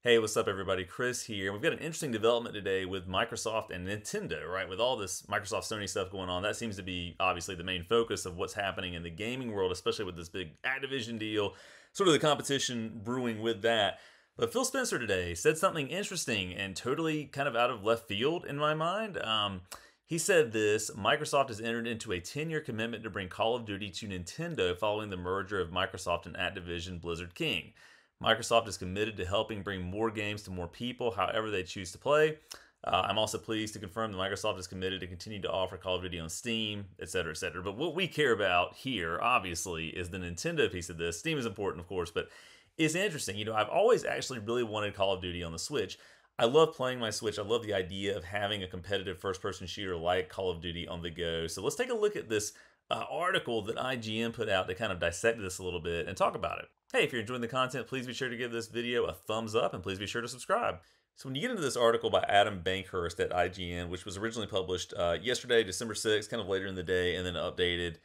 Hey, what's up, everybody? Chris here. We've got an interesting development today with Microsoft and Nintendo, right? With all this Microsoft Sony stuff going on, that seems to be obviously the main focus of what's happening in the gaming world, especially with this big Activision deal, sort of the competition brewing with that. But Phil Spencer today said something interesting and totally kind of out of left field in my mind. He said this: Microsoft has entered into a 10-year commitment to bring Call of Duty to Nintendo following the merger of Microsoft and Activision Blizzard King. Microsoft is committed to helping bring more games to more people, however they choose to play. I'm also pleased to confirm that Microsoft is committed to continue to offer Call of Duty on Steam, etc., etc. But what we care about here, obviously, is the Nintendo piece of this. Steam is important, of course, but it's interesting. I've always actually really wanted Call of Duty on the Switch. I love playing my Switch. I love the idea of having a competitive first-person shooter like Call of Duty on the go. So let's take a look at this article that IGN put out to kind of dissect this a little bit and talk about it. Hey, if you're enjoying the content, please be sure to give this video a thumbs up and please be sure to subscribe. So when you get into this article by Adam Bankhurst at IGN, which was originally published yesterday, December 6th, kind of later in the day, and then updated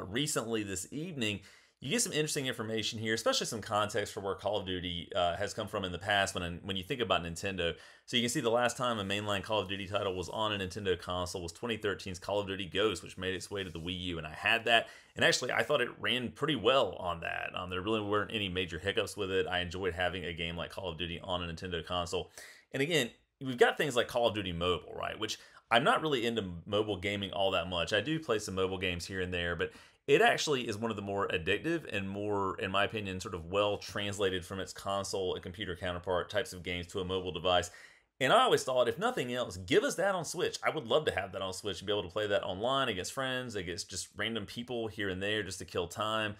recently this evening, you get some interesting information here, especially some context for where Call of Duty has come from in the past when you think about Nintendo. So you can see the last time a mainline Call of Duty title was on a Nintendo console was 2013's Call of Duty Ghost, which made its way to the Wii U, and I had that. And actually, I thought it ran pretty well on that. There really weren't any major hiccups with it. I enjoyed having a game like Call of Duty on a Nintendo console. And again, we've got things like Call of Duty Mobile, right? Which I'm not really into mobile gaming all that much. I do play some mobile games here and there, but it actually is one of the more addictive and more, in my opinion, sort of well translated from its console and computer counterpart types of games to a mobile device. And I always thought, if nothing else, give us that on Switch. I would love to have that on Switch and be able to play that online against friends, against just random people here and there just to kill time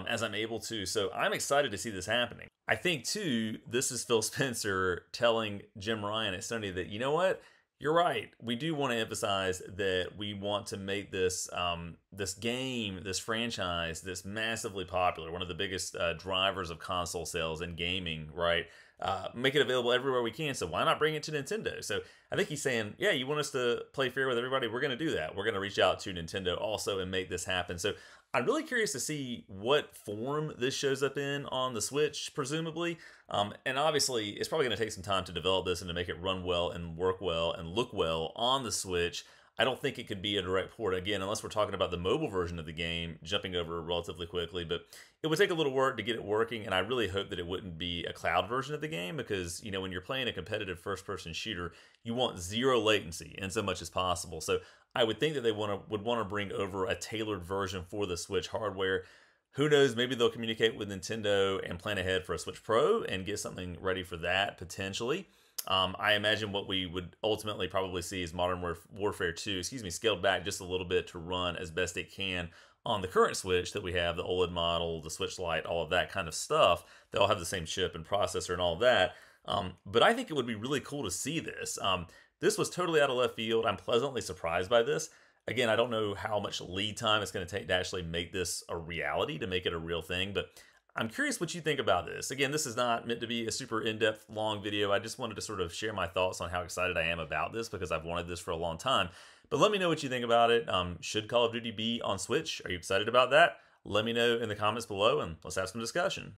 as I'm able to. So I'm excited to see this happening. I think, too, this is Phil Spencer telling Jim Ryan at Sony that, you know what? You're right. We do want to emphasize that we want to make this this game, this franchise, this massively popular, one of the biggest drivers of console sales in gaming, right? Make it available everywhere we can. So why not bring it to Nintendo? So I think he's saying, yeah, you want us to play fair with everybody? We're going to do that. We're going to reach out to Nintendo also and make this happen. So I'm really curious to see what form this shows up in on the Switch, presumably. And obviously, it's probably going to take some time to develop this and to make it run well and work well and look well on the Switch. I don't think it could be a direct port, again, unless we're talking about the mobile version of the game jumping over relatively quickly. But it would take a little work to get it working, and I really hope that it wouldn't be a cloud version of the game because, when you're playing a competitive first-person shooter, you want zero latency in so much as possible. So I would think that they would want to bring over a tailored version for the Switch hardware. Who knows, maybe they'll communicate with Nintendo and plan ahead for a Switch Pro and get something ready for that, potentially. I imagine what we would ultimately probably see is Modern Warfare 2, scaled back just a little bit to run as best it can on the current Switch that we have, the OLED model, the Switch Lite, all of that kind of stuff. They all have the same chip and processor and all of that. But I think it would be really cool to see this. This was totally out of left field. I'm pleasantly surprised by this. Again, I don't know how much lead time it's going to take to actually make this a reality, to make it a real thing, but I'm curious what you think about this. Again, this is not meant to be a super in-depth, long video. I just wanted to sort of share my thoughts on how excited I am about this because I've wanted this for a long time. But let me know what you think about it. Should Call of Duty be on Switch? Are you excited about that? Let me know in the comments below and let's have some discussion.